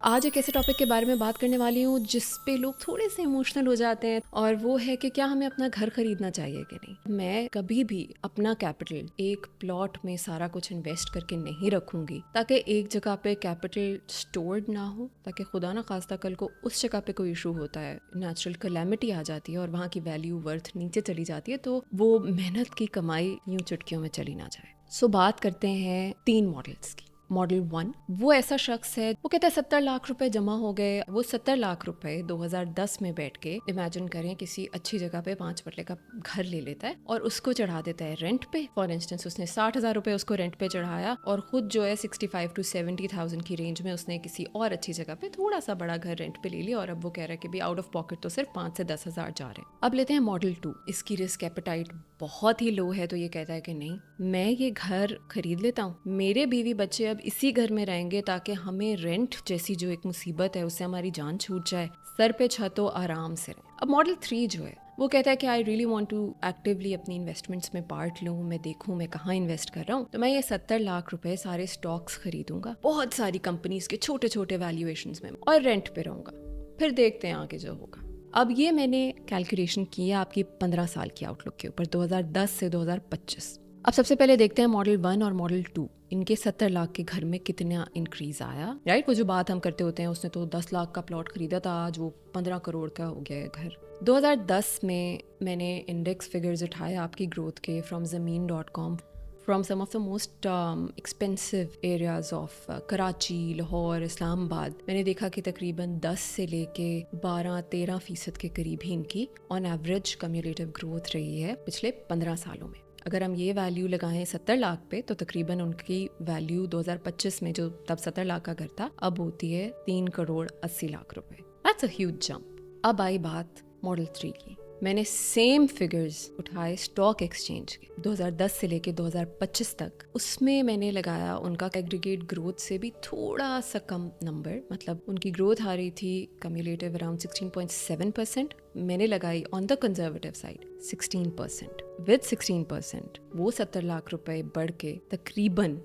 आज एक ऐसे टॉपिक के बारे में बात करने वाली हूँ जिस पे लोग थोड़े से इमोशनल हो जाते हैं, और वो है कि क्या हमें अपना घर खरीदना चाहिए कि नहीं। मैं कभी भी अपना कैपिटल एक प्लॉट में सारा कुछ इन्वेस्ट करके नहीं रखूंगी ताकि एक जगह पे कैपिटल स्टोर्ड ना हो, ताकि खुदा ना खास्ता कल को उस जगह पे कोई इशू होता है, नेचुरल कैलेमिटी आ जाती है और वहाँ की वैल्यू वर्थ नीचे चली जाती है, तो वो मेहनत की कमाई यूं चुटकियों में चली ना जाए। सो बात करते हैं 3 मॉडल्स की। मॉडल 1 वो ऐसा शख्स है, वो कहता है 70 लाख रुपए जमा हो गए। वो 70 लाख रुपए 2010 में बैठ के इमेजिन करें किसी अच्छी जगह पे 5 मरले का घर ले लेता है और उसको चढ़ा देता है रेंट पे। फॉर इंस्टेंस उसने 60,000 रुपए उसको रेंट पे चढ़ाया और खुद जो है 65 to 70,000 की रेंज में उसने किसी और अच्छी जगह पे थोड़ा सा बड़ा घर रेंट पे ले लिया, और अब वो कह रहा है कि भी आउट ऑफ पॉकेट तो सिर्फ 5 से 10,000 जा रहे हैं। अब लेते हैं मॉडल 2। इसकी रिस्क एपेटाइट बहुत ही लो है, तो ये कहता है कि नहीं, मैं ये घर खरीद लेता हूँ, मेरे बीवी बच्चे अब इसी घर में रहेंगे ताकि हमें रेंट जैसी जो एक मुसीबत है उससे हमारी जान छूट जाए, सर पे छत हो, आराम से रहे। अब मॉडल 3 जो है वो कहता है कि I really want to actively अपनी इन्वेस्टमेंट्स में पार्ट लूँ, मैं देखूँ मैं कहाँ इन्वेस्ट कर रहा हूँ, तो मैं ये 70 लाख रुपए सारे स्टॉक्स खरीदूंगा बहुत सारी कंपनीज के छोटे छोटे वैल्यूएशंस में, और रेंट पे रहूंगा, फिर देखते हैं आगे जो होगा। अब ये मैंने कैलकुलेशन की है आपकी 15 साल की आउटलुक के ऊपर, 2010 से 2025। अब सबसे पहले देखते हैं मॉडल 1 और मॉडल 2, इनके 70 लाख के घर में कितना इंक्रीज आया। राइट, वो जो बात हम करते होते हैं, उसने तो 10 लाख का प्लॉट खरीदा था, आज वो 15 करोड़ का हो गया है घर। 2010 में मैंने इंडेक्स फिगर्स उठाए आपकी ग्रोथ के from zameen.com, from some of the most expensive areas of Karachi, Lahore, Islamabad. मैंने देखा कि तकरीबन 10 से लेके 12-13% के करीब ही इनकी ऑन एवरेज कम्युलेटिव ग्रोथ रही है पिछले 15 सालों में। अगर हम ये वैल्यू लगाएं 70 लाख पे, तो तकरीबन उनकी वैल्यू 2025 में, जो तब 70 लाख का घर था, अब होती है 3 करोड़ 80 लाख रुपए। That's a huge jump. अब आई बात मॉडल 3 की। मैंने सेम फिगर्स उठाए स्टॉक एक्सचेंज के 2010 से लेके 2025 तक, उसमें मैंने लगाया उनका एग्रीगेट ग्रोथ से भी थोड़ा सा कम नंबर, मतलब उनकी ग्रोथ आ रही थी कम्युलेटिव अराउंड 16.7%, मैंने लगाई on the conservative side 16%। With 16% वो 70 लाख रुपए बढ़ के तकरीबन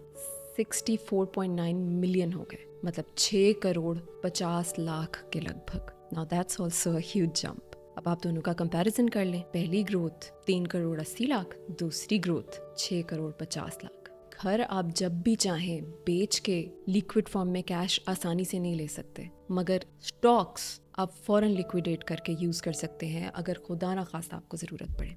64.9 मिलियन हो गए, मतलब 6 करोड़ 50 लाख के लगभग। Now that's also a huge jump. अब आप दोनों का कंपैरिजन कर लें, पहली ग्रोथ 3 करोड़ 80 लाख, दूसरी ग्रोथ 6 करोड़ 50 लाख। घर आप जब भी चाहें बेच के लिक्विड फॉर्म में कैश आसानी से नहीं ले सकते, मगर स्टॉक्स आप फौरन लिक्विडेट करके यूज कर सकते हैं अगर खुदा ना खास्ता आपको जरूरत पड़े।